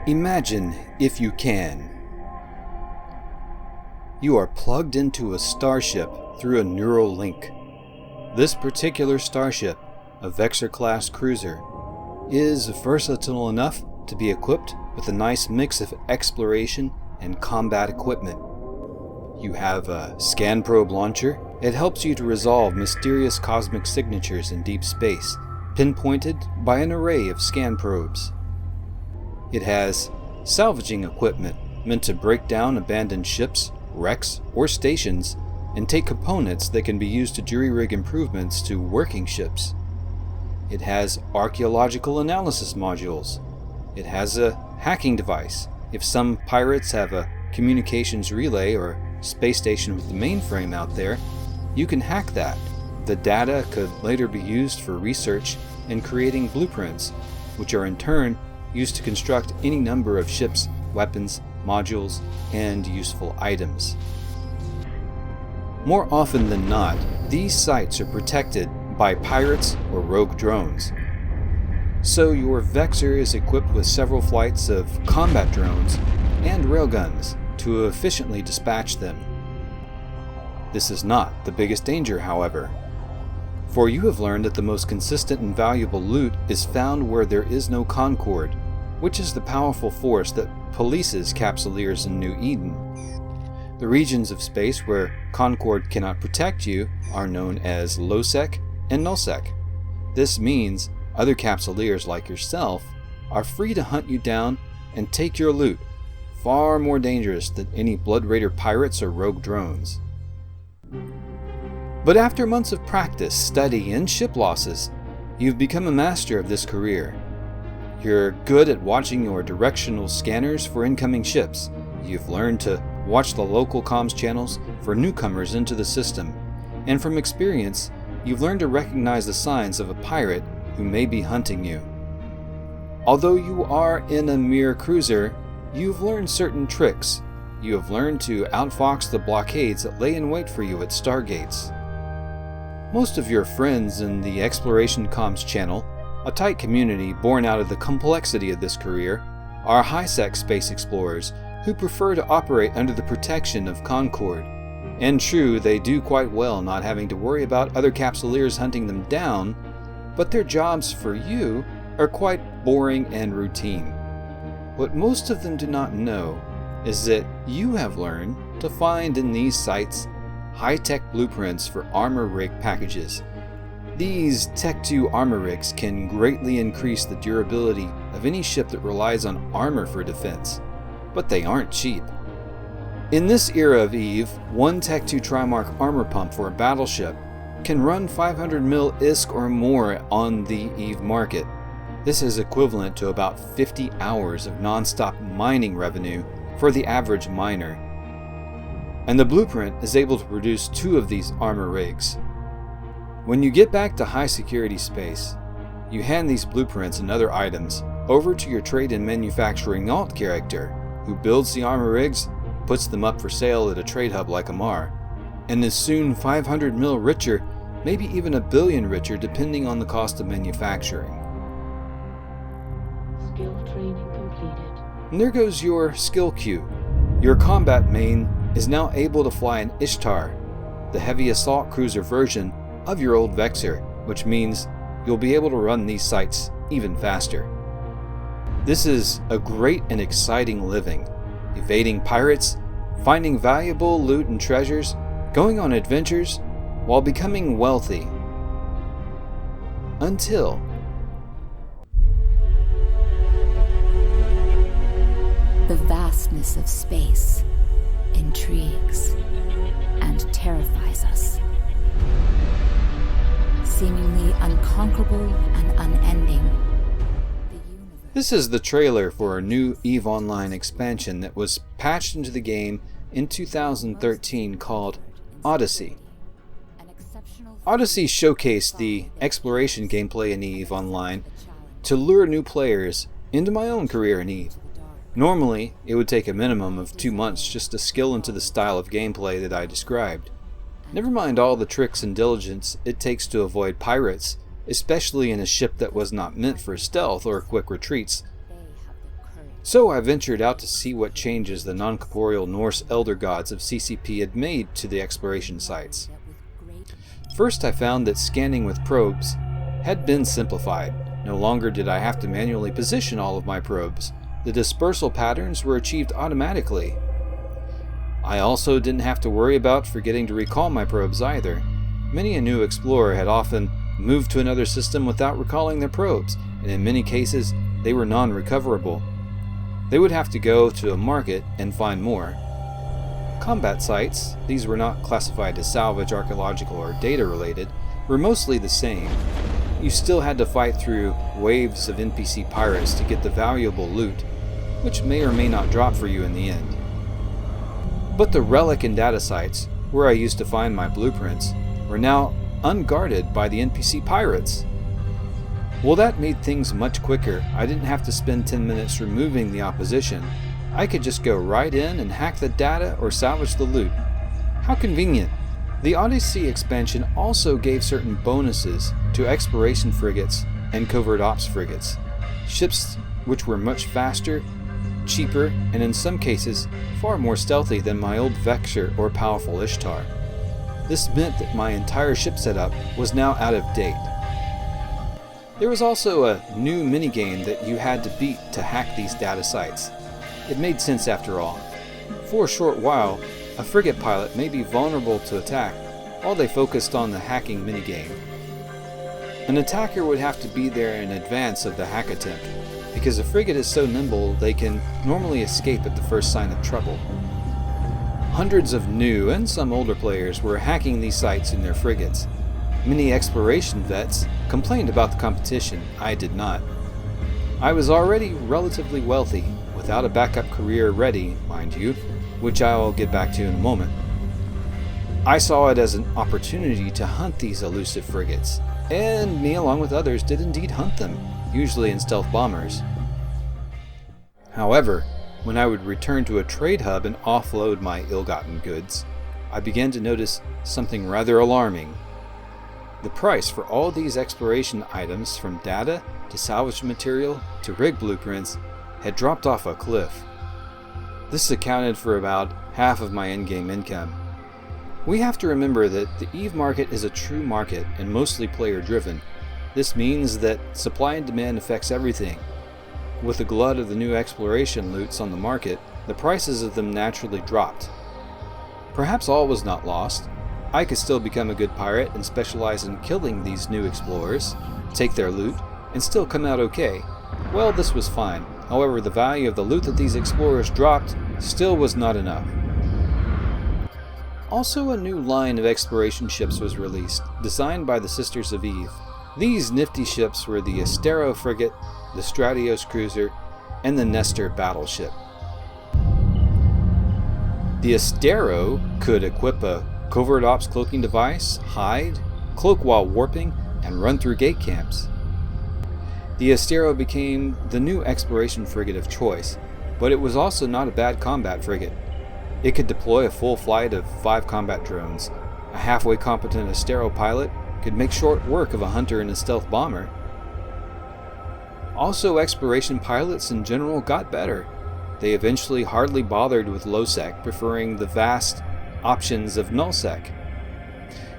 Imagine, if you can, you are plugged into a starship through a neural link. This particular starship, a Vexor-class cruiser, is versatile enough to be equipped with a nice mix of exploration and combat equipment. You have a scan probe launcher. It helps you to resolve mysterious cosmic signatures in deep space, pinpointed by an array of scan probes. It has salvaging equipment meant to break down abandoned ships, wrecks, or stations, and take components that can be used to jury-rig improvements to working ships. It has archaeological analysis modules. It has a hacking device. If some pirates have a communications relay or space station with the mainframe out there, you can hack that. The data could later be used for research and creating blueprints, which are in turn used to construct any number of ships, weapons, modules, and useful items. More often than not, these sites are protected by pirates or rogue drones. So your Vexor is equipped with several flights of combat drones and railguns to efficiently dispatch them. This is not the biggest danger, however, for you have learned that the most consistent and valuable loot is found where there is no Concord, which is the powerful force that polices Capsuleers in New Eden. The regions of space where Concord cannot protect you are known as low-sec and null-sec. This means other Capsuleers like yourself are free to hunt you down and take your loot, far more dangerous than any Blood Raider pirates or rogue drones. But after months of practice, study, and ship losses, you've become a master of this career. You're good at watching your directional scanners for incoming ships. You've learned to watch the local comms channels for newcomers into the system. And from experience, you've learned to recognize the signs of a pirate who may be hunting you. Although you are in a mere cruiser, you've learned certain tricks. You have learned to outfox the blockades that lay in wait for you at stargates. Most of your friends in the Exploration Comms channel, a tight community born out of the complexity of this career, are high-sec space explorers who prefer to operate under the protection of Concord. And true, they do quite well not having to worry about other Capsuleers hunting them down, but their jobs for you are quite boring and routine. What most of them do not know is that you have learned to find in these sites high-tech blueprints for armor rig packages. These Tech 2 armor rigs can greatly increase the durability of any ship that relies on armor for defense, but they aren't cheap. In this era of EVE, one Tech 2 Trimark armor pump for a battleship can run 500 mil ISK or more on the EVE market. This is equivalent to about 50 hours of non-stop mining revenue for the average miner. And the blueprint is able to produce 2 of these armor rigs. When you get back to high security space, you hand these blueprints and other items over to your trade and manufacturing alt character, who builds the armor rigs, puts them up for sale at a trade hub like Amar, and is soon 500 mil richer, maybe even $1 billion richer depending on the cost of manufacturing. Skill training completed. And there goes your skill queue. Your combat main is now able to fly an Ishtar, the heavy assault cruiser version of your old Vexor, which means you'll be able to run these sites even faster. This is a great and exciting living, evading pirates, finding valuable loot and treasures, going on adventures, while becoming wealthy. Until the vastness of space intrigues and terrifies us. Seemingly unconquerable and unending, this is the trailer for a new EVE Online expansion that was patched into the game in 2013 called Odyssey. Odyssey showcased the exploration gameplay in EVE Online to lure new players into my own career in EVE. Normally, it would take a minimum of 2 months just to skill into the style of gameplay that I described. Never mind all the tricks and diligence it takes to avoid pirates, especially in a ship that was not meant for stealth or quick retreats. So I ventured out to see what changes the non-corporeal Norse elder gods of CCP had made to the exploration sites. First, I found that scanning with probes had been simplified. No longer did I have to manually position all of my probes. The dispersal patterns were achieved automatically. I also didn't have to worry about forgetting to recall my probes either. Many a new explorer had often moved to another system without recalling their probes, and in many cases, they were non-recoverable. They would have to go to a market and find more. Combat sites, these were not classified as salvage, archaeological, or data related, were mostly the same. You still had to fight through waves of NPC pirates to get the valuable loot, which may or may not drop for you in the end. But the relic and data sites, where I used to find my blueprints, were now unguarded by the NPC pirates. Well, that made things much quicker. I didn't have to spend 10 minutes removing the opposition. I could just go right in and hack the data or salvage the loot. How convenient. The Odyssey expansion also gave certain bonuses to exploration frigates and covert ops frigates, ships which were much faster, cheaper, and in some cases far more stealthy than my old Vexor or powerful Ishtar. This meant that my entire ship setup was now out of date. There was also a new minigame that you had to beat to hack these data sites. It made sense after all. For a short while, a frigate pilot may be vulnerable to attack while they focused on the hacking minigame. An attacker would have to be there in advance of the hack attempt, because a frigate is so nimble they can normally escape at the first sign of trouble. Hundreds of new and some older players were hacking these sites in their frigates. Many exploration vets complained about the competition. I did not. I was already relatively wealthy, without a backup career ready, mind you, which I will get back to in a moment. I saw it as an opportunity to hunt these elusive frigates, and me along with others did indeed hunt them, usually in stealth bombers. However, when I would return to a trade hub and offload my ill-gotten goods, I began to notice something rather alarming. The price for all these exploration items, from data to salvage material to rig blueprints, had dropped off a cliff. This accounted for about half of my in-game income. We have to remember that the EVE market is a true market and mostly player-driven. This means that supply and demand affects everything. With the glut of the new exploration loots on the market, the prices of them naturally dropped. Perhaps all was not lost. I could still become a good pirate and specialize in killing these new explorers, take their loot, and still come out okay. Well, this was fine. However, the value of the loot that these explorers dropped still was not enough. Also, a new line of exploration ships was released, designed by the Sisters of Eve. These nifty ships were the Astero frigate, the Stratios cruiser, and the Nestor battleship. The Astero could equip a covert ops cloaking device, hide, cloak while warping, and run through gate camps. The Astero became the new exploration frigate of choice, but it was also not a bad combat frigate. It could deploy a full flight of 5 combat drones. A halfway competent Astero pilot could make short work of a hunter and a stealth bomber. Also, exploration pilots in general got better. They eventually hardly bothered with low-sec, preferring the vast options of null-sec.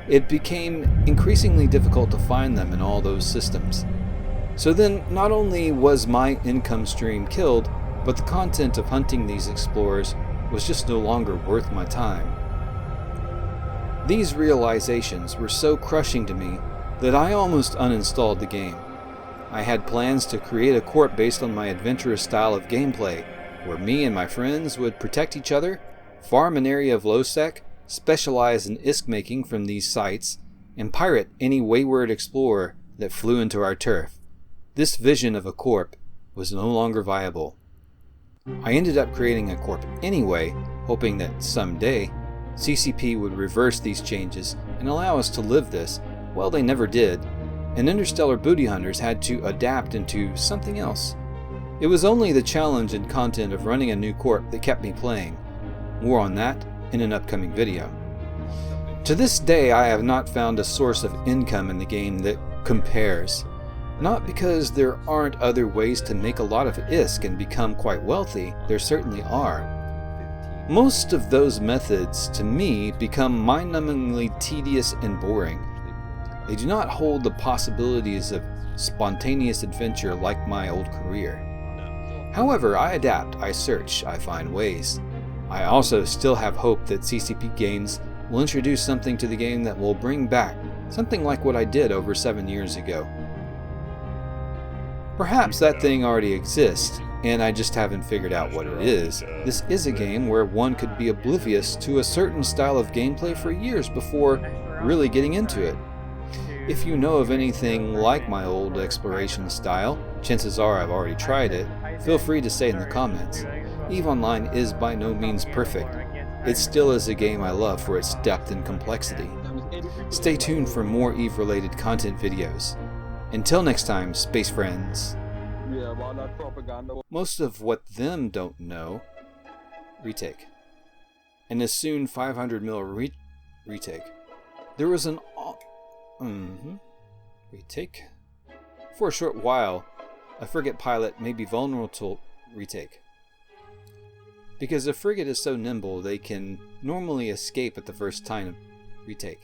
It became increasingly difficult to find them in all those systems. So then, not only was my income stream killed, but the content of hunting these explorers was just no longer worth my time. These realizations were so crushing to me that I almost uninstalled the game. I had plans to create a corp based on my adventurous style of gameplay, where me and my friends would protect each other, farm an area of low-sec, specialize in ISK making from these sites, and pirate any wayward explorer that flew into our turf. This vision of a corp was no longer viable. I ended up creating a corp anyway, hoping that someday CCP would reverse these changes and allow us to live this. Well, they never did, and interstellar booty hunters had to adapt into something else. It was only the challenge and content of running a new corp that kept me playing. More on that in an upcoming video. To this day, I have not found a source of income in the game that compares. Not because there aren't other ways to make a lot of ISK and become quite wealthy, there certainly are. Most of those methods, to me, become mind-numbingly tedious and boring. They do not hold the possibilities of spontaneous adventure like my old career. However, I adapt, I search, I find ways. I also still have hope that CCP Games will introduce something to the game that will bring back something like what I did over 7 years ago. Perhaps that thing already exists, and I just haven't figured out what it is. This is a game where one could be oblivious to a certain style of gameplay for years before really getting into it. If you know of anything like my old exploration style, chances are I've already tried it, feel free to say in the comments. EVE Online is by no means perfect. It still is a game I love for its depth and complexity. Stay tuned for more EVE-related content videos. Until next time, space friends. Most of what them don't know. Retake. And a soon 500mm retake. There was an retake. For a short while, a frigate pilot may be vulnerable to retake. Because a frigate is so nimble, they can normally escape at the first time of retake.